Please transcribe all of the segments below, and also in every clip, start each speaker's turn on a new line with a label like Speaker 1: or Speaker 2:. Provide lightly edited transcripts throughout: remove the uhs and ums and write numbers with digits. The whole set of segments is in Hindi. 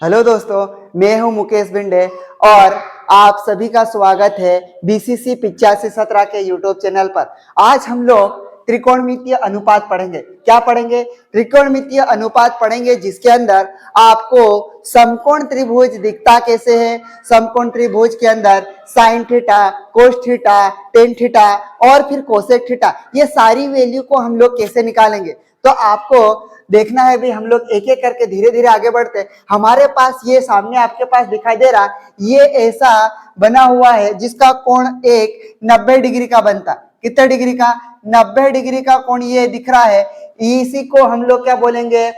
Speaker 1: हेलो दोस्तों, मैं हूं मुकेश बिंडे और आप सभी का स्वागत है बीसीसी 8517 के यूट्यूब चैनल पर। आज हम लोग त्रिकोणमितीय अनुपात पढ़ेंगे। क्या पढ़ेंगे? त्रिकोणमितीय अनुपात पढ़ेंगे, जिसके अंदर आपको समकोण त्रिभुज दिखता कैसे है, समकोण त्रिभुज के अंदर sign theta, cos theta, tan theta और फिर कोसेक थीटा, ये सारी वैल्यू को हम लोग कैसे निकालेंगे। तो आपको देखना है भी, हम लोग एक एक करके धीरे धीरे आगे बढ़ते हैं। हमारे पास ये सामने आपके पास दिखाई दे रहा, ये ऐसा बना हुआ है जिसका कोण एक 90 डिग्री का बनता। कितने डिग्री का? 90 डिग्री का कोण ये दिख रहा है। इसी को हम लोग क्या बोलेंगे?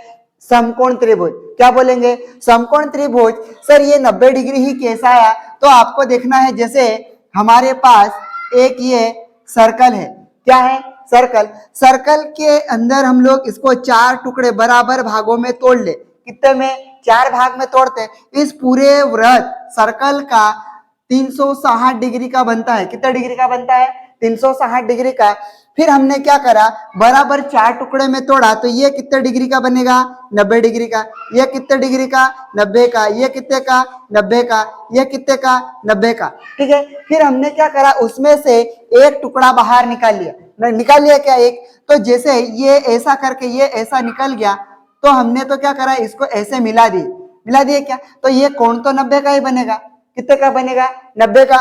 Speaker 1: समकोण त्रिभुज। क्या बोलेंगे? समकोण त्रिभुज। सर ये 90 डिग्री ही कैसा आया? तो आपको देखना है, जैसे हमारे पास एक ये सर्कल है। क्या है? सर्कल। सर्कल के अंदर हम लोग इसको 4 टुकड़े बराबर भागों में तोड़ ले। कितने में? 4 भाग में तोड़ते हैं। इस पूरे वृत्त सर्कल का 360 डिग्री का बनता है। कितने डिग्री का बनता है? 360 डिग्री का। फिर हमने क्या करा, बराबर 4 टुकड़े में तोड़ा, तो ये कितने डिग्री का बनेगा? 90 डिग्री का। ये कितने डिग्री का? 90 का। ये कितने का? 90 का। ये कितने का? 90 का। ठीक है। फिर हमने क्या करा, उसमें से एक टुकड़ा बाहर निकाल लिया। निकाल लिया क्या? एक। तो जैसे ये ऐसा करके ये ऐसा निकल गया, तो हमने तो क्या करा, इसको ऐसे मिला दिए क्या, तो ये कोण तो 90 का ही बनेगा। कितने का बनेगा? 90 का।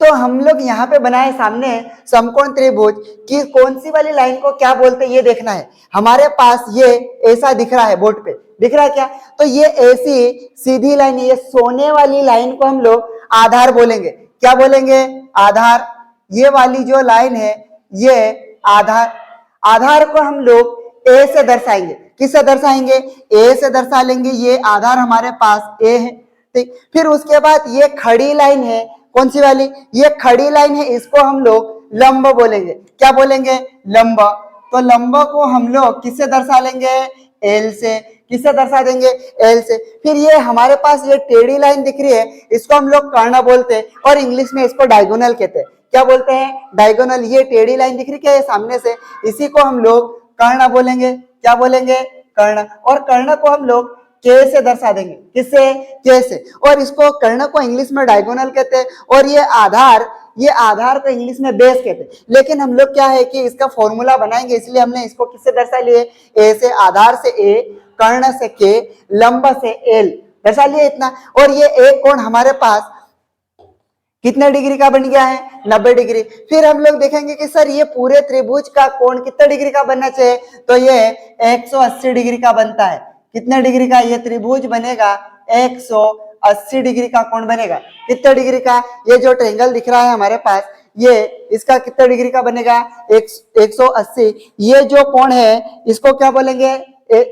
Speaker 1: तो हम लोग यहाँ पे बनाए सामने समकोण त्रिभुज की कौन सी वाली लाइन को क्या बोलते हैं ये देखना है। हमारे पास ये ऐसा दिख रहा है, बोर्ड पे दिख रहा है क्या? तो ये ऐसी सीधी लाइन, ये सोने वाली लाइन को हम लोग आधार बोलेंगे। क्या बोलेंगे? आधार। ये वाली जो लाइन है ये आधार। आधार को हम लोग ए से दर्शाएंगे। किससे दर्शाएंगे? ए से दर्शा लेंगे। ये आधार हमारे पास ए है। ठीक। फिर उसके बाद ये खड़ी लाइन है, कौन सी वाली? ये खड़ी लाइन है, इसको हम लोग लंब बोलेंगे। क्या बोलेंगे? लंब। तो लंब को हम लोग किससे दर्शा लेंगे? एल से। किससे दर्शा देंगे? एल से। फिर ये हमारे पास ये टेढ़ी लाइन दिख रही है, इसको हम लोग कर्ण बोलते हैं और इंग्लिश में इसको डायगोनल कहते हैं। क्या बोलते हैं? डायगोनल। ये टेढ़ी लाइन दिख रही क्या है सामने से, इसी को हम लोग कर्ण बोलेंगे। क्या बोलेंगे? कर्ण। और कर्ण को हम लोग के से दर्शा देंगे। किससे? के से। और इसको कर्ण को इंग्लिश में डायगोनल कहते हैं और ये आधार को इंग्लिश में बेस कहते हैं। लेकिन हम लोग क्या है कि इसका फॉर्मूला बनाएंगे, इसलिए हमने इसको किससे दर्शा लिए? ए से। आधार से ए, कर्ण से के, लंब से एल दर्शा लिए इतना। और ये एक कोण हमारे पास कितने डिग्री का बन गया है? 90 डिग्री। फिर हम लोग देखेंगे कि सर ये पूरे त्रिभुज का कोण कितने डिग्री का बनना चाहिए? तो ये 180 डिग्री का बनता है। कितने डिग्री का ये त्रिभुज बनेगा? 180 डिग्री का कोण बनेगा। कितने डिग्री का? ये जो ट्रायंगल दिख रहा है हमारे पास, ये इसका कितने डिग्री का बनेगा? 180। ये जो कोण है इसको क्या बोलेंगे?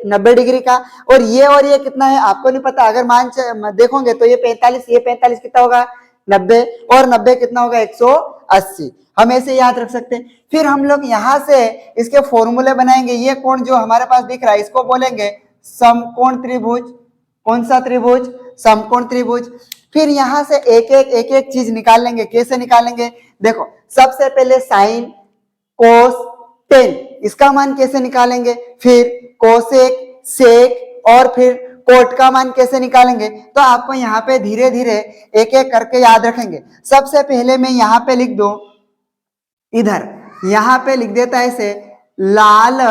Speaker 1: 90 डिग्री का। और ये कितना है आपको नहीं पता, अगर देखोगे तो ये 45 कितना होगा? 90। और 90 कितना होगा? 180। हम ऐसे याद रख सकते हैं। फिर हम लोग यहां से इसके फॉर्मूले बनाएंगे। ये कोण जो हमारे पास दिख रहा है इसको बोलेंगे समकोण त्रिभुज। कौन सा त्रिभुज? समकोण त्रिभुज। फिर यहां से एक एक चीज निकाल लेंगे। कैसे निकालेंगे? देखो, सबसे पहले साइन, कोस, टेन, इसका मान कैसे निकालेंगे? फिर कोसेक, सेक और फिर कोट का मान कैसे निकालेंगे? तो आपको यहाँ पे धीरे धीरे एक एक करके याद रखेंगे। सबसे पहले मैं यहाँ पे लिख दो, इधर यहाँ पे लिख देता है ऐसे, लाल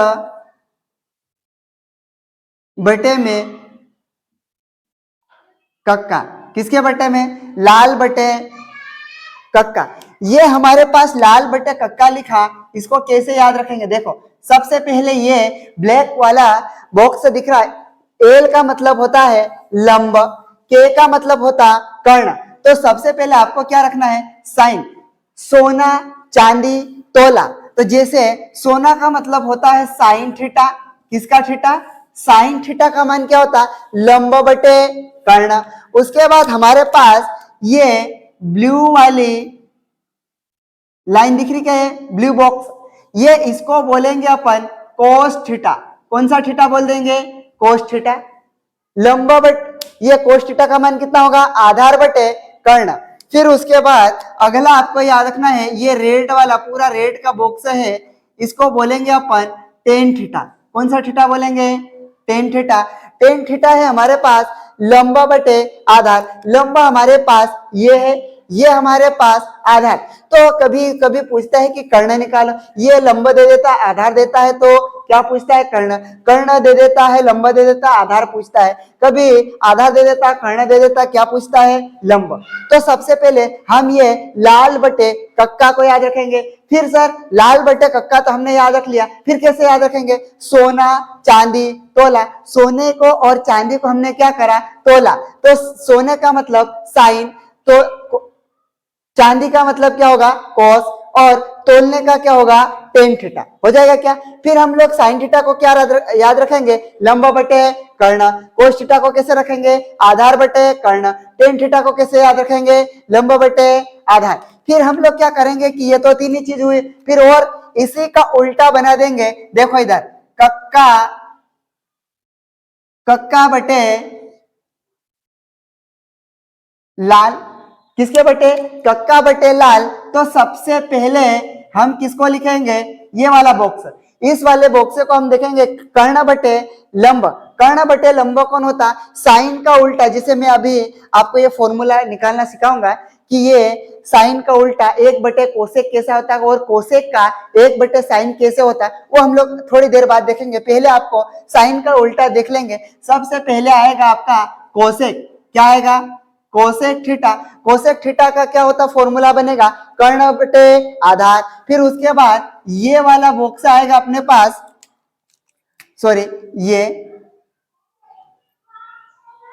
Speaker 1: बटे में कक्का। किसके बटे में? लाल बटे कक्का। ये हमारे पास लाल बटे कक्का लिखा, इसको कैसे याद रखेंगे? देखो, सबसे पहले ये ब्लैक वाला बॉक्स दिख रहा है, एल का मतलब होता है लंब, के का मतलब होता कर्ण। तो सबसे पहले आपको क्या रखना है? साइन। सोना, चांदी, तोला। तो जैसे सोना का मतलब होता है साइन थीटा। किसका थीटा? साइन थीटा का मान क्या होता? लंब बटे कर्ण। उसके बाद हमारे पास ये ब्लू वाली लाइन दिख रही क्या है? Blue box. ये इसको बोलेंगे अपन कोस थीटा। कौन सा थीटा बोल देंगे? Cos theta. लंब बट ये कोस थीटा का मान कितना होगा? आधार बटे कर्ण। फिर उसके बाद अगला आपको याद रखना है, ये रेड वाला पूरा रेड का बॉक्स है, इसको बोलेंगे अपन टेन थीटा। कौन सा थीटा बोलेंगे? Tan theta. टेन थीटा है हमारे पास लंब बटे आधार। लंब हमारे पास ये है, ये हमारे पास आधार। तो कभी कभी पूछता है कि कर्ण निकालो, ये लंब दे देता है आधार देता है, तो क्या पूछता है कर्ण, कर्ण दे देता है लंब दे देता है आधार पूछता है, कभी आधार दे देता है कर्ण दे देता है, क्या पूछता है लंब। तो सबसे पहले हम ये लाल बटे कक्का को याद रखेंगे। फिर सर लाल बटे कक्का तो हमने याद रख लिया, फिर कैसे याद रखेंगे, सोना चांदी तोला, सोने को और चांदी को हमने क्या करा, तोला। तो सोने का मतलब साइन, तो चांदी का मतलब क्या होगा कॉस, और तोलने का क्या होगा टेन थीटा, हो जाएगा क्या। फिर हम लोग साइन थीटा को क्या याद रखेंगे, लंब बटे कर्ण। कोस थीटा को कैसे रखेंगे, आधार बटे कर्ण। टेन थीटा को कैसे याद रखेंगे, लंब बटे आधार। फिर हम लोग क्या करेंगे कि ये तो तीन ही चीज हुई, फिर और इसी का उल्टा बना देंगे। देखो इधर कक्का, कक्का बटे लाल, किसके बटे, कक्का बटे लाल। तो सबसे पहले हम किसको लिखेंगे, ये वाला बॉक्स, इस वाले बॉक्स को हम देखेंगे कर्ण बटे लंब। कर्ण बटे लंब कौन होता, साइन का उल्टा, जिसे मैं अभी आपको ये फॉर्मूला निकालना सिखाऊंगा कि ये साइन का उल्टा एक बटे कोसेक कैसा होता है और कोसेक का एक बटे साइन कैसे होता है, वो हम लोग थोड़ी देर बाद देखेंगे। पहले आपको साइन का उल्टा देख लेंगे। सबसे पहले आएगा आपका कोसेक, क्या आएगा कोसेक थीटा। कोसेक थीटा का क्या होता फॉर्मूला बनेगा, कर्ण बटे आधार। फिर उसके बाद ये वाला बॉक्स आएगा अपने पास, सॉरी ये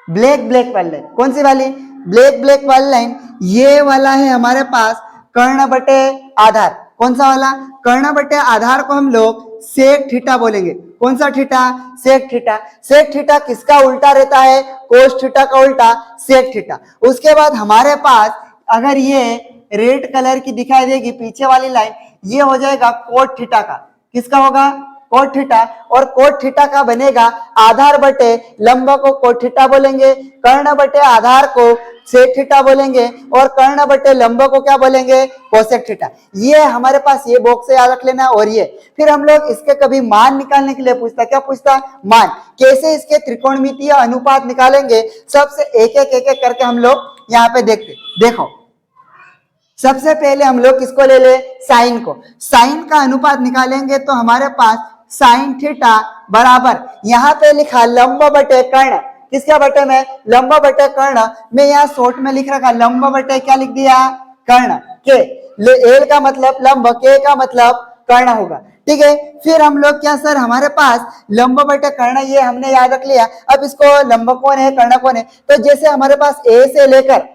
Speaker 1: ब्लैक ब्लैक वाली लाइन, कौन सी वाली, ब्लैक ब्लैक वाली लाइन, ये वाला है हमारे पास कर्ण बटे आधार। कौन सा वाला, कर्ण बटे आधार को हम लोग सेक थीटा बोलेंगे। कौन सा theta, sec theta. Sec theta किसका उल्टा रहता है, कोस थीटा का उल्टा सेक थीटा। उसके बाद हमारे पास अगर ये रेड कलर की दिखाई देगी पीछे वाली लाइन, ये हो जाएगा कोट थीटा का। किसका होगा, कोट थीटा। और कोट थीटा का बनेगा आधार बटे लंब को कोट थीटा बोलेंगे, कर्ण बटे आधार को सेक थीटा बोलेंगे, और कर्ण बटे लंब को क्या बोलेंगे, कोसेक थीटा। ये हमारे पास ये बॉक्स याद रख लेना। और ये फिर हम लोग इसके कभी मान निकालने के लिए पूछता, क्या पूछता, मान। कैसे इसके त्रिकोणमितीय अनुपात निकालेंगे, सबसे एक एक करके हम लोग यहाँ पे देखते। देखो सबसे पहले हम लोग किसको ले ले, साइन को। साइन का अनुपात निकालेंगे तो हमारे पास साइन थीटा बराबर, यहाँ पे लिखा लंब बटे कर्ण, किसके बटे में, लंब बटे कर्ण। मैं यहाँ शॉर्ट में लिख रखा लंब बटे क्या लिख दिया, कर्ण के। एल का मतलब लंब, के का मतलब कर्ण होगा, ठीक है। फिर हम लोग क्या सर, हमारे पास लंब बटे कर्ण ये हमने याद रख लिया। अब इसको लंब कौन है कर्ण कौन है, तो जैसे हमारे पास ए से लेकर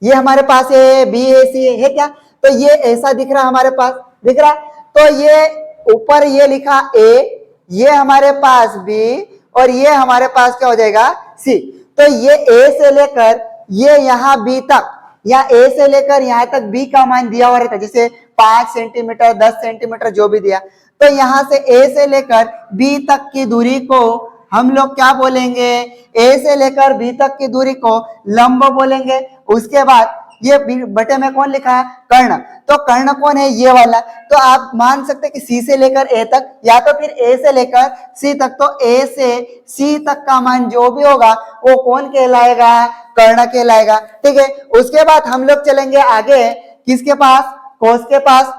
Speaker 1: ये हमारे पास ए बी ए सी है क्या, तो ये ऐसा दिख रहा हमारे पास, दिख रहा। तो ये ऊपर ये लिखा ए, ये हमारे पास बी, और ये हमारे पास क्या हो जाएगा सी। तो ये ए से लेकर ये यहाँ बी तक, या ए से लेकर यहाँ तक बी का मान दिया हुआ रहता है, जैसे 5 सेंटीमीटर 10 सेंटीमीटर जो भी दिया। तो यहाँ से ए से लेकर बी तक की दूरी को हम लोग क्या बोलेंगे, ए से लेकर बी तक की दूरी को लंब बोलेंगे। उसके बाद ये बटे में कौन लिखा है, कर्ण। तो कर्ण कौन है, ये वाला। तो आप मान सकते कि सी से लेकर ए तक, या तो फिर ए से लेकर सी तक। तो ए से सी तक का मान जो भी होगा वो कौन कहलाएगा, कर्ण कहलाएगा, ठीक है। उसके बाद हम लोग चलेंगे आगे किसके पास, कोस के पास।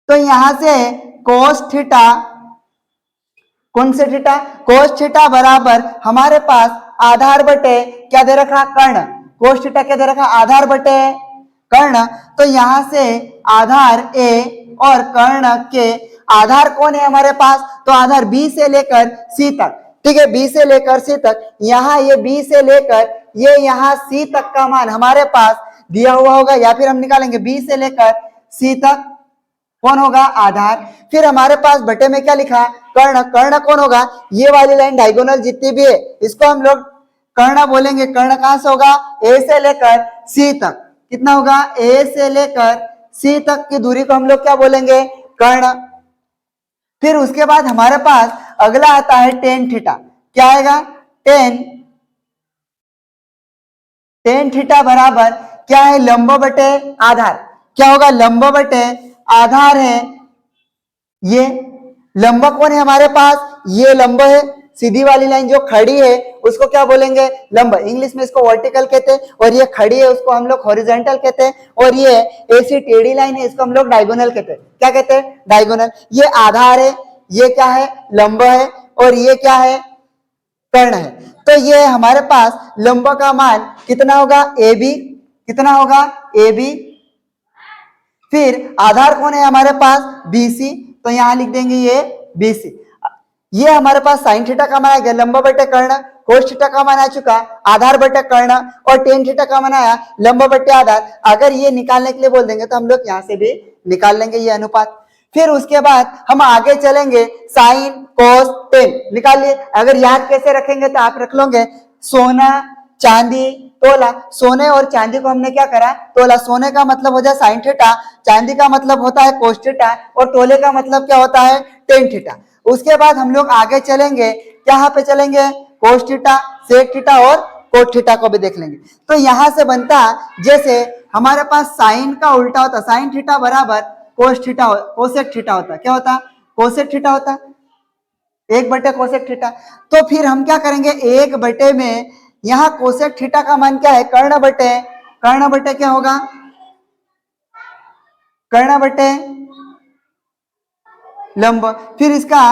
Speaker 1: तो यहां से कोस थीटा, कौन से थीटा, कोस थीटा बराबर हमारे पास आधार बटे क्या दे रखा, कर्ण। कोस थीटा क्या दे रखा, आधार बटे कर्ण। तो यहां से आधार ए और कर्ण के, आधार कौन है हमारे पास, तो आधार बी से लेकर सी तक, ठीक है, बी से लेकर सी तक। यहाँ ये बी से लेकर ये यहाँ सी तक का मान हमारे पास दिया हुआ होगा, या फिर हम निकालेंगे बी से लेकर सी तक कौन होगा, आधार। फिर हमारे पास बटे में क्या लिखा, कर्ण। कर्ण कौन होगा, ये वाली लाइन डायगोनल जितनी भी है इसको हम लोग कर्ण बोलेंगे। कर्ण कहां से होगा, ए से लेकर सी तक, कितना होगा, ए से लेकर सी तक की दूरी को हम लोग क्या बोलेंगे, कर्ण। फिर उसके बाद हमारे पास अगला आता है टेन थीटा। क्या आएगा, टेन थीटा बराबर क्या है, लंब बटे आधार। क्या होगा, लंब बटे आधार है। ये लंब कौन है हमारे पास, ये लंब है, सीधी वाली लाइन जो खड़ी है उसको क्या बोलेंगे, लंब। इंग्लिश में इसको वर्टिकल कहते हैं, और ये खड़ी है उसको हम लोग हॉरिजॉन्टल कहते हैं, और ये ऐसी टेढ़ी लाइन है इसको हम लोग डायगोनल कहते हैं। क्या कहते हैं, डायगोनल। ये आधार है, ये क्या है, लंब है, और ये क्या है, कर्ण है। तो ये हमारे पास लंब का मान कितना होगा, ए बी। कितना होगा, ए बी। फिर आधार कौन है हमारे पास, बीसी, तो यहां लिख देंगे ये बीसी। ये हमारे पास साइन थीटा का मान आ गया, लंब बटे कर्ण। कोस थीटा का मान आ चुका, आधार बटे कर्ण, और टेन थीटा का मान आया, लंब बटे आधार। अगर ये निकालने के लिए बोल देंगे तो हम लोग यहां से भी निकाल लेंगे ये अनुपात। फिर उसके बाद हम आगे चलेंगे, साइन कोस टेन निकाल लिए। अगर याद कैसे रखेंगे तो आप रख लोगे, सोना चांदी तोला। सोने और चांदी को हमने क्या करा, तोला। सोने का मतलब हो जाए साइन थीटा, चांदी का मतलब होता है कोस थीटा, और तोले का मतलब क्या होता है, टेन थीटा। उसके बाद हम लोग आगे चलेंगे, यहाँ पे चलेंगे, कोस थीटा, सेक थीटा और कोट थीटा को भी देख लेंगे। तो यहां से बनता, जैसे हमारे पास साइन का उल्टा होता, साइन थीटा बराबर कोस थीटा, कोसेक थीटा होता। क्या होता, कोसेक थीटा होता, 1 बटे कोसेक थीटा। तो फिर हम क्या करेंगे, 1 बटे में यहाँ कोसेक थीटा का मान क्या है, कर्ण बटे क्या होगा, कर्ण बटे लंब। फिर इसका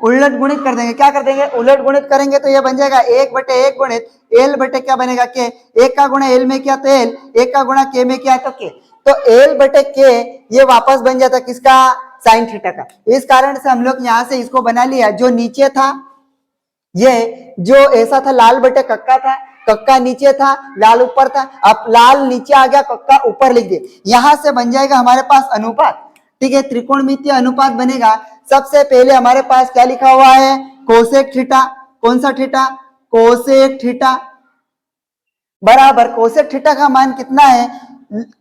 Speaker 1: उलट गुणित कर देंगे। क्या कर देंगे, उलट गुणित करेंगे तो ये बन जाएगा 1/1 गुणित एल बटे क्या बनेगा, के। एक का गुणा एल में क्या तो एल, एक का गुणा के में क्या तो के। तो एल बटे के ये वापस बन जाता किसका, साइन थीटा का। इस कारण से हम लोग यहाँ से इसको बना लिया। जो नीचे था, ये जो ऐसा था लाल बटे कक्का था, कक्का नीचे था, लाल ऊपर था। अब लाल नीचे आ गया, कक्का ऊपर लिख दिए। यहां से बन जाएगा हमारे पास अनुपात। ठीक है, त्रिकोणमितीय अनुपात बनेगा। सबसे पहले हमारे पास क्या लिखा हुआ है, कोसेक थीटा। कौन सा थीटा, कोसेक थीटा बराबर, कोसेक थीटा का मान कितना है,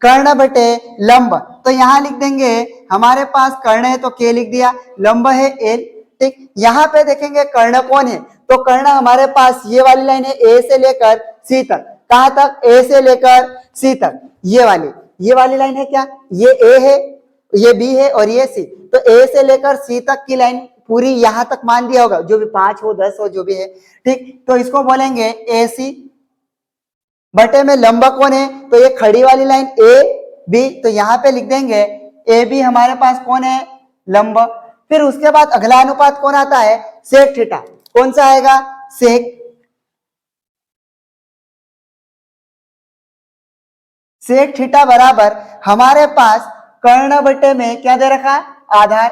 Speaker 1: कर्ण बटे लंब। तो यहां लिख देंगे, हमारे पास कर्ण है तो के लिख दिया, लंब है एल। ठीक, यहाँ पे देखेंगे कर्ण कौन है, तो कर्ण हमारे पास ये वाली लाइन है, ए से लेकर सी तक। कहां तक, ए से लेकर सी तक। ये वाली लाइन है क्या, ये ए है, ये बी है और ये सी। तो ए से लेकर सी तक की लाइन पूरी यहां तक मान दिया होगा, जो भी 5 हो 10 हो जो भी है। ठीक, तो इसको बोलेंगे ए सी। बटे में लंब कौन है, तो ये खड़ी वाली लाइन ए बी, तो यहां पे लिख देंगे ए बी हमारे पास कौन है, लंब। फिर उसके बाद अगला अनुपात कौन आता है, सेक थीटा। कौन सा आएगा, सेक थीटा बराबर हमारे पास कर्ण बटे में क्या दे रखा, आधार।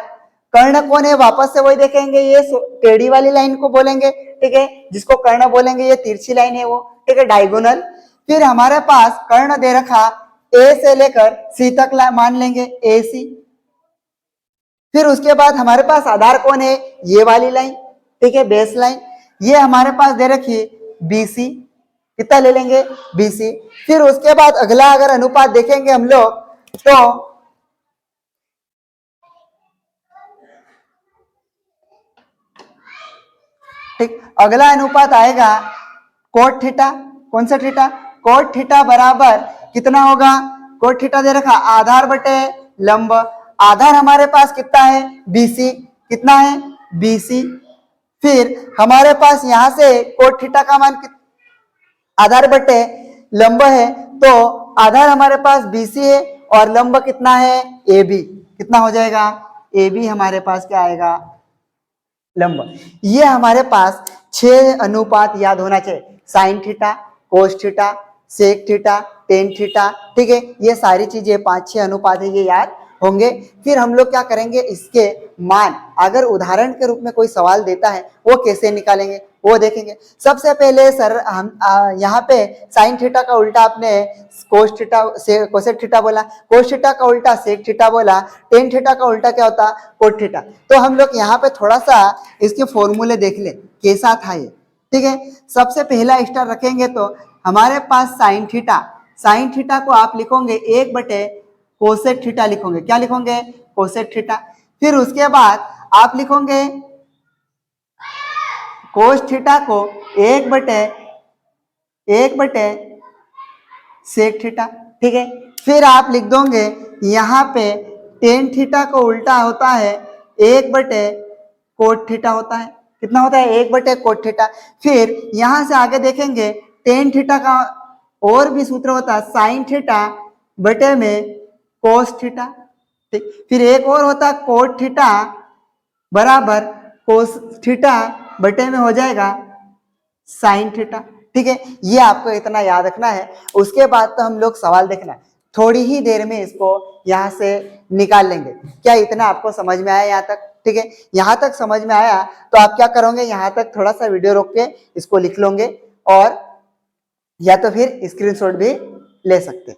Speaker 1: कर्ण कौन है, वापस से वही देखेंगे, ये टेढ़ी वाली लाइन को बोलेंगे। ठीक है, जिसको कर्ण बोलेंगे, ये तिरछी लाइन है वो। ठीक है, डायगोनल। फिर हमारे पास कर्ण दे रखा, ए से लेकर सी तक मान लेंगे, ए सी। फिर उसके बाद हमारे पास आधार कौन है, ये वाली लाइन। ठीक है, बेस लाइन। ये हमारे पास दे रखी है बीसी। कितना ले लेंगे, बीसी। फिर उसके बाद अगला अगर अनुपात देखेंगे हम लोग, तो ठीक, अगला अनुपात आएगा कोट थीटा। कौन सा थीटा, कोट थीटा बराबर कितना होगा, कोट थीटा दे रखा, आधार बटे लंब। आधार हमारे पास कितना है, बीसी। कितना है, बीसी। फिर हमारे पास यहां से कोट थीटा का मान आधार बटे लंब है, तो आधार हमारे पास बीसी है और लंब कितना है, ए बी। कितना हो जाएगा, ए बी हमारे पास क्या आएगा, लंब। ये हमारे पास 6 अनुपात याद होना चाहिए, sine theta, cos theta, sec theta, tan theta. ठीक है, ये सारी चीजें 5-6 अनुपात है, ये याद होंगे। फिर हम लोग क्या करेंगे, इसके मान अगर उदाहरण के रूप में कोई सवाल देता है वो कैसे निकालेंगे वो देखेंगे। सबसे पहले सर हम यहाँ पे साइन थीटा का उल्टा आपने कोस थीटा से कोसेक थीटा बोला, कोस थीटा का उल्टा सेक थीटा बोला, टेन थीटा का उल्टा क्या होता, कोट थीटा। तो हम लोग यहाँ पे थोड़ा सा इसके फॉर्मूले देख ले कैसा था ये। ठीक है, सबसे पहला स्टार रखेंगे तो हमारे पास साइन थीटा को आप लिखोगे 1 बटे कोसेक थीटा लिखोगे। क्या लिखोगे, कोसेक थीटा। फिर उसके बाद आप लिखोगे कोस थीटा को 1 बटे सेक थीटा। ठीक है, फिर आप लिख दोगे यहाँ पे टेन थीटा को उल्टा होता है 1 बटे कोट थीटा होता है। कितना होता है 1/cot थीटा। फिर यहां से आगे देखेंगे टेन थीटा का और भी सूत्र होता है साइन थीटा बटे में कोस थीटा। ठीक, फिर एक और होता है कोट थीटा बराबर कोस थीटा बटे में हो जाएगा साइन थीटा। ठीक है, ये आपको इतना याद रखना है। उसके बाद तो हम लोग सवाल देखना है, थोड़ी ही देर में इसको यहाँ से निकाल लेंगे। क्या इतना आपको समझ में आया यहाँ तक? ठीक है, यहाँ तक समझ में आया तो आप क्या करोगे, यहाँ तक थोड़ा सा वीडियो रोक के इसको लिख लोगे और या तो फिर स्क्रीनशॉट भी ले सकते।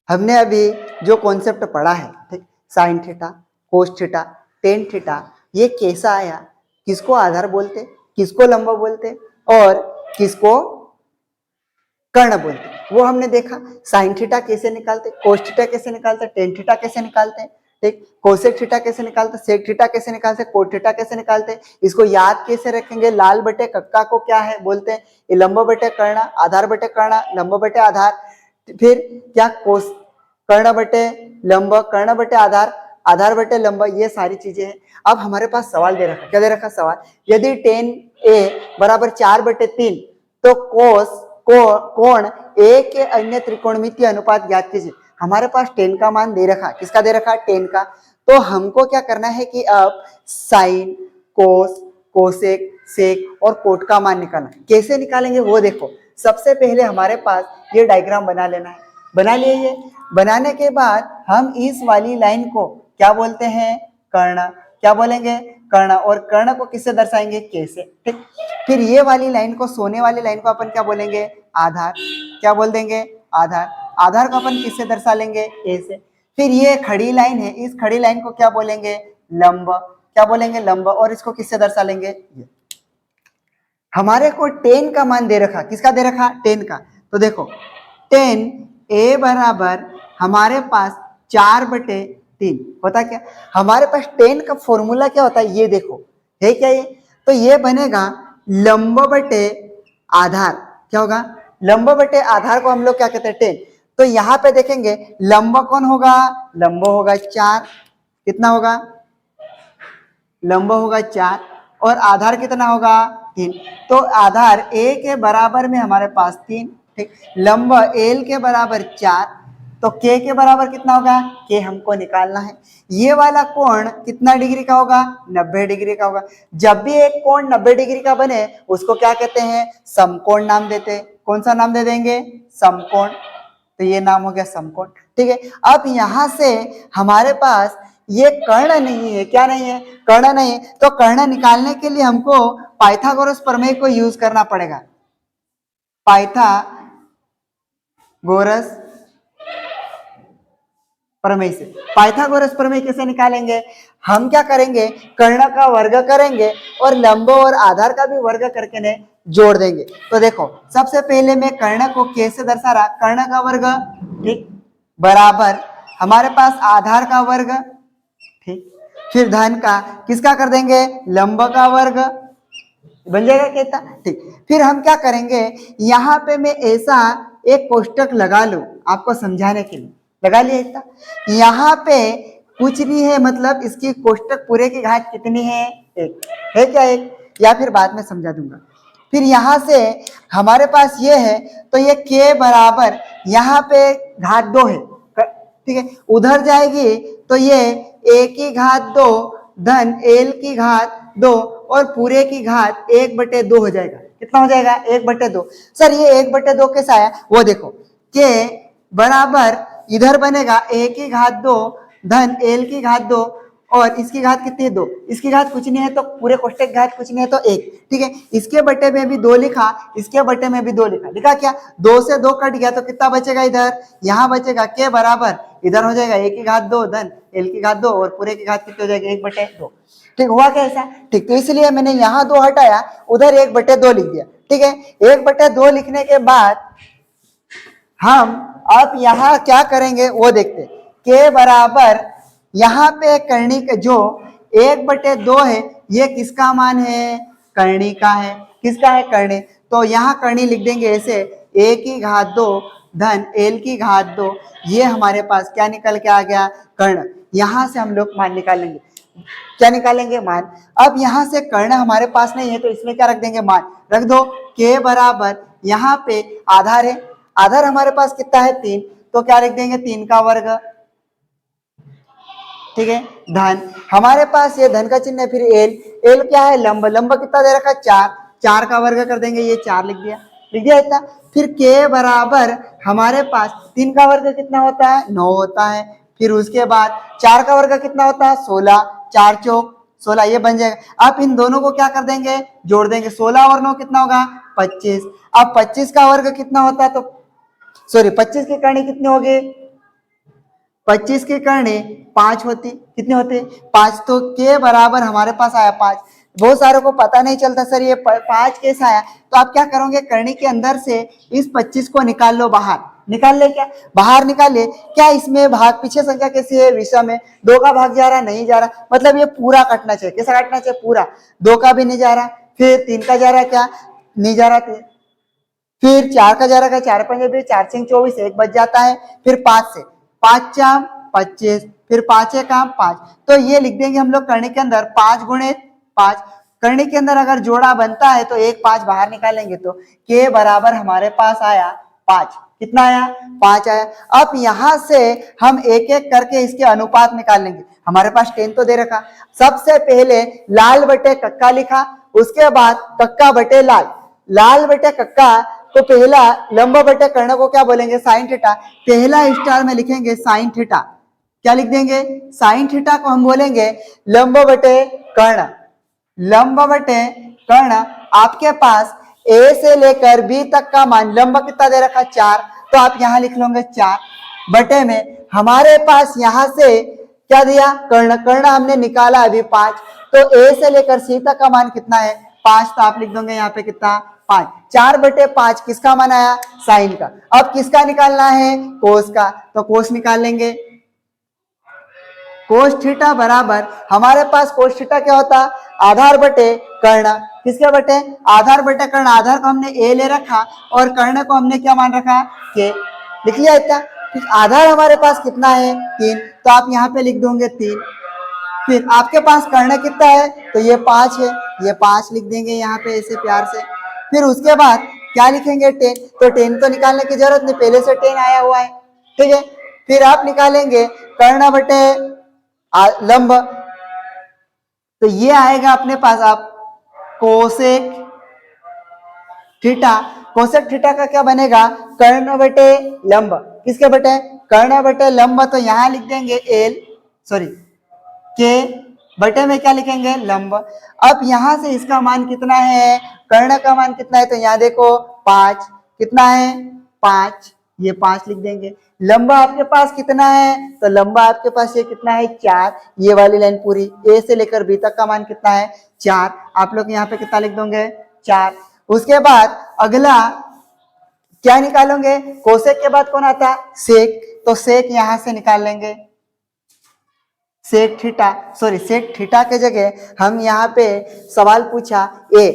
Speaker 1: हमने अभी जो कॉन्सेप्ट पढ़ा है, ठीक, sign theta, cos theta, tan theta, ये कैसा आया, किसको आधार बोलते, किसको लंब बोलते और किसको कर्ण बोलते, वो हमने देखा। साइन थीटा कैसे निकालते, कोस थीटा कैसे निकालते, टेन थीटा कैसे निकालते, ठीक, कोसेक थीटा कैसे निकालते, सेक थीटा कैसे निकालते, कोट थीटा कैसे निकालते, इसको याद कैसे रखेंगे। लाल बटे कक्का को क्या है बोलते हैं, ये लंब बटे कर्ण, आधार बटे कर्ण, लंब बटे आधार। फिर क्या कोस कर्ण बटे लंब, कर्ण बटे आधार, आधार बटे लंब, ये सारी चीजें हैं। अब हमारे पास सवाल दे रखा, क्या दे रखा सवाल, यदि टेन ए बराबर 4/3 तो कोस कोण ए के अन्य त्रिकोणमितीय अनुपात ज्ञात कीजिए। हमारे पास 10 का मान दे रखा, किसका दे रखा 10 का। तो हमको क्या करना है कि अब साइन, कोस, कोसेक, सेक और कोट का मान निकालना। कैसे निकालेंगे वो देखो। सबसे पहले हमारे पास ये डायग्राम बना लेना है, बना लिए। ये बनाने के बाद हम इस वाली लाइन को क्या बोलते हैं, कर्ण। क्या बोलेंगे, कर्ण। और कर्ण को किससे दर्शाएंगे, कैसे। ठीक, फिर ये वाली लाइन को, सोने वाली लाइन को अपन क्या बोलेंगे, आधार। क्या बोल देंगे, आधार। आधार को अपन किससे दर्शा लेंगे, ए से। फिर ये खड़ी लाइन है, इस खड़ी लाइन को क्या बोलेंगे, लंब। क्या बोलेंगे, लंब। और इसको किससे दर्शा लेंगे, ये। हमारे को 10 का मान दे रखा, किसका दे रखा, 10 का। तो देखो 10 ए बराबर हमारे पास 4/3 होता क्या, हमारे पास 10 का फॉर्मूला क्या होता है, ये देखो है क्या ये। तो ये बनेगा लंब बटे आधार। क्या होगा, लंब बटे आधार को हम लोग क्या कहते हैं, 10। तो यहाँ पे देखेंगे लंब कौन होगा, लंब होगा 4। कितना होगा, लंब होगा 4 और आधार कितना होगा, 3। तो आधार ए के बराबर में हमारे पास 3। ठीक, लंब एल के बराबर 4, तो के बराबर कितना होगा, के हमको निकालना है। ये वाला कोण कितना डिग्री का होगा, 90 डिग्री का होगा। जब भी एक कोण 90 डिग्री का बने उसको क्या कहते हैं, समकोण नाम देते हैं। कौन सा नाम दे देंगे, समकोण। तो ये नाम हो गया समकोण। ठीक है, अब यहां से हमारे पास ये कर्ण नहीं है, क्या नहीं है, कर्ण नहीं है। तो कर्ण निकालने के लिए हमको पाइथागोरस प्रमेय को यूज करना पड़ेगा। पाइथागोरस प्रमेय से। पाइथागोरस प्रमेय कैसे निकालेंगे, हम क्या करेंगे, कर्ण का वर्ग करेंगे और लंब और आधार का भी वर्ग करके ने जोड़ देंगे। तो देखो सबसे पहले मैं कर्ण को कैसे दर्शा रहा, कर्ण का वर्ग, ठीक, बराबर हमारे पास आधार का वर्ग, ठीक, फिर धन का किसका कर देंगे, लंब का वर्ग, बन जाएगा कितना। ठीक, फिर हम क्या करेंगे, यहाँ पे मैं ऐसा एक कोष्टक लगा लूं आपको समझाने के लिए, लगा लिया इतना। यहाँ पे कुछ नहीं है, मतलब इसकी कोष्टक पूरे की घात कितनी है, एक है क्या, एक, या फिर बाद में समझा दूंगा। फिर यहाँ से हमारे पास ये है, तो ये के बराबर यहाँ पे घात 2 है, ठीक है, उधर जाएगी तो ये ए की घात 2 धन एल की घात 2 और पूरे की घात 1/2 हो जाएगा। कितना हो जाएगा, 1/2। सर ये 1/2 कैसा आया, वो देखो, के बराबर इधर बनेगा ए की घात 2 धन एल की घात 2 और इसकी घात कितनी है, 2। इसकी घात कुछ नहीं है तो पूरे कोष्टक की घात कुछ नहीं है तो 1। ठीक है, इसके बटे में भी 2 लिखा, इसके बटे में भी 2 लिखा। लिखा क्या, 2 से 2 कट गया तो कितना बचेगा, इधर यहाँ बचेगा के बराबर इधर हो जाएगा ए की घात 2 धन एल की घात 2 और पूरे की घात कितनी हो जाएगी, 1/2। ठीक, हुआ कैसा, ठीक, तो इसलिए मैंने यहाँ 2 हटाया, उधर 1/2 लिख दिया। ठीक है, 1/2 लिखने के बाद हम अब यहाँ क्या करेंगे वो देखते। के बराबर यहाँ पे कर्णी का जो 1/2 है, ये किसका मान है, कर्णी का है। किसका है, कर्णी। तो यहाँ कर्णी लिख देंगे ऐसे, a की घात 2 धन l की घात 2, ये हमारे पास क्या निकल के आ गया, कर्ण। यहां से हम लोग मान निकालेंगे, क्या निकालेंगे, मान। अब यहां से कर्ण हमारे पास नहीं है तो इसमें क्या रख देंगे, मान रख दो। k बराबर यहाँ पे आधार है, आधार हमारे पास कितना है 3, तो क्या लिख देंगे 3 का वर्ग, ठीक है। धन हमारे पास ये धन का चिन्ह है, फिर एल क्या है, लंब, लंब कितना दे रखा 4, 4 का वर्ग कर देंगे, ये 4 लिख दिया इतना। फिर के बराबर हमारे पास 3 का वर्ग कितना होता है, 9 होता है। फिर उसके बाद 4 का वर्ग कितना होता है, 16, 4 चौक 16, ये बन जाएगा। अब इन दोनों को क्या कर देंगे, जोड़ देंगे, 16 और 9 कितना होगा, 25। अब 25 का वर्ग कितना होता है, तो सॉरी 25 के करणी कितने हो गए, 25 के करणे 5 होती, कितने होते 5, तो के बराबर हमारे पास आया 5। बहुत सारों को पता नहीं चलता सर ये 5 कैसा आया, तो आप क्या करोगे, करणी के अंदर से इस 25 को निकाल लो बाहर, निकाल ले, क्या बाहर निकाल ले, क्या इसमें भाग पीछे संख्या कैसी है, विषम है, 2 का भाग जा रहा, नहीं जा रहा, मतलब ये पूरा कटना चाहिए, कैसा कटना चाहिए, पूरा, 2 का भी नहीं जा रहा, फिर 3 का जा रहा, क्या नहीं जा रहा, फिर 4 का जा रहा, 4 5 भी 4 6 24, 1 बच जाता है। फिर 5 से 5 4 25, फिर 5 1 5, तो ये लिख देंगे हम लोग करणी के अंदर 5 गुणे 5, करणी के अंदर अगर जोड़ा बनता है तो 1 5 बाहर निकालेंगे तो के बराबर हमारे पास आया 5, कितना आया, 5 आया। अब यहां से हम एक एक करके इसके अनुपात निकाल लेंगे, हमारे पास 10 तो दे रखा, सबसे पहले लाल बटे कक्का लिखा, उसके बाद कक्का बटे लाल, लाल बटे कक्का तो पहला लंब बटे कर्ण को क्या बोलेंगे, साइन थीटा, पहला स्टार में लिखेंगे साइन थीटा, क्या लिख देंगे, साइन थीटा को हम बोलेंगे लंब बटे कर्ण, लंब बटे कर्ण। आपके पास ए से लेकर बी तक का मान, लंब कितना दे रखा 4, तो आप यहां लिख लोगे 4 बटे में हमारे पास यहां से क्या दिया, कर्ण, कर्ण हमने निकाला अभी 5, तो ए से लेकर सी तक का मान कितना है 5, तो आप लिख दोगे यहाँ पे कितना 5, 4 बटे 5 किसका मान आया, साइन का। अब किसका निकालना है, कोस का, तो कोस निकाल लेंगे, कोस थीटा बराबर हमारे पास कोस थीटा क्या होता, आधार बटे कर्ण, किसके बटे, आधार बटे कर्ण, आधार को हमने ए ले रखा और कर्ण को हमने क्या मान रखा, के, लिख लिया इतना। आधार हमारे पास कितना है 3, तो आप यहाँ पे लिख दोगे 3, फिर आपके पास कर्ण कितना है, तो ये 5 है, ये 5 लिख देंगे यहाँ पे ऐसे प्यार से। फिर उसके बाद क्या लिखेंगे 10, तो 10 तो निकालने की जरूरत नहीं, पहले से 10 आया हुआ है, ठीक है। फिर आप निकालेंगे कर्ण बटे लंब, तो ये आएगा अपने पास आप कोसेक थीटा, कोसेक थीटा का क्या बनेगा, कर्ण बटे लंब, किसके बटे, कर्ण बटे लंब, तो यहां लिख देंगे एल, सॉरी के बटे में क्या लिखेंगे लंब। अब यहां से इसका मान कितना है, कर्ण का मान कितना है, तो यहाँ देखो 5, कितना है 5, ये 5 लिख देंगे। लंबा आपके पास कितना है, तो लंबा आपके पास ये कितना है 4, ये वाली लाइन पूरी ए से लेकर बी तक का मान कितना है 4, आप लोग यहाँ पे कितना लिख दोगे 4। उसके बाद अगला क्या निकालोगे, कोसेक के बाद कौन आता, सेक, तो सेक यहां से निकाल लेंगे, sec theta, sorry sec theta के जगह हम यहाँ पे सवाल पूछा ए,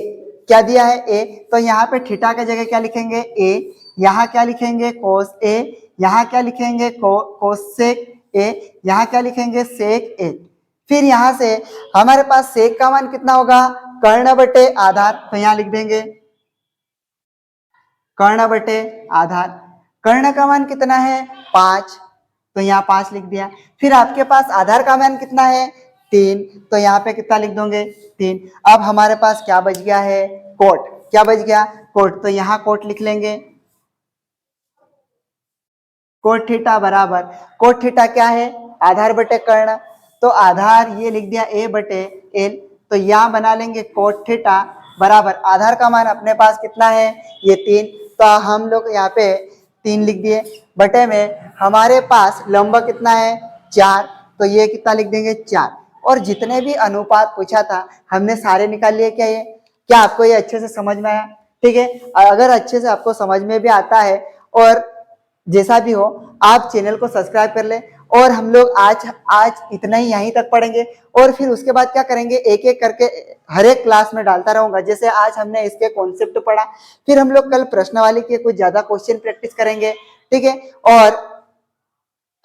Speaker 1: क्या दिया है ए, तो यहाँ पे थीटा के जगह क्या लिखेंगे ए, यहाँ क्या लिखेंगे कोस ए, यहाँ क्या लिखेंगे कोसेक ए, यहाँ क्या लिखेंगे सेक ए। फिर यहाँ से हमारे पास सेक का मान कितना होगा, कर्ण बटे आधार, तो यहाँ लिख देंगे कर्ण बटे आधार, कर्ण का मान कितना है 5, तो यहाँ 5 लिख दिया। फिर आपके पास आधार का मान कितना है 3, तो यहाँ पे कितना लिख दोगे 3। अब हमारे पास क्या बच गया है, कोट, क्या बच गया कोट, तो यहाँ कोट लिख लेंगे, कोट थीटा बराबर, कोट थीटा क्या है आधार बटे कर्ण, तो आधार ये लिख दिया ए बटे एल, तो यहाँ बना लेंगे कोट थीटा बराबर आधार का मान अपने पास कितना है ये 3, तो हम लोग यहाँ पे 3 लिख दिए, बटे में हमारे पास लंबा कितना है 4, तो ये कितना लिख देंगे 4। और जितने भी अनुपात पूछा था हमने सारे निकाल लिए, क्या ये, क्या आपको ये अच्छे से समझ में आया, ठीक है। अगर अच्छे से आपको समझ में भी आता है और जैसा भी हो, आप चैनल को सब्सक्राइब कर ले और हम लोग आज इतना ही यहीं तक पढ़ेंगे और फिर उसके बाद क्या करेंगे, एक एक करके हर एक क्लास में डालता रहूंगा। जैसे आज हमने इसके कॉन्सेप्ट पढ़ा, फिर हम लोग कल प्रश्नावली के कुछ ज्यादा क्वेश्चन प्रैक्टिस करेंगे, ठीक है। और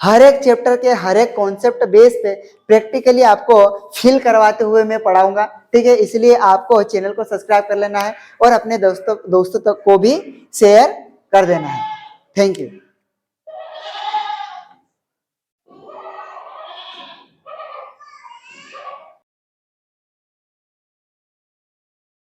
Speaker 1: हर एक चैप्टर के हर एक कॉन्सेप्ट बेस पे प्रैक्टिकली आपको फील करवाते हुए मैं पढ़ाऊंगा, ठीक है। इसलिए आपको चैनल को सब्सक्राइब कर लेना है और अपने दोस्तों तक को भी शेयर कर देना है। Thank you.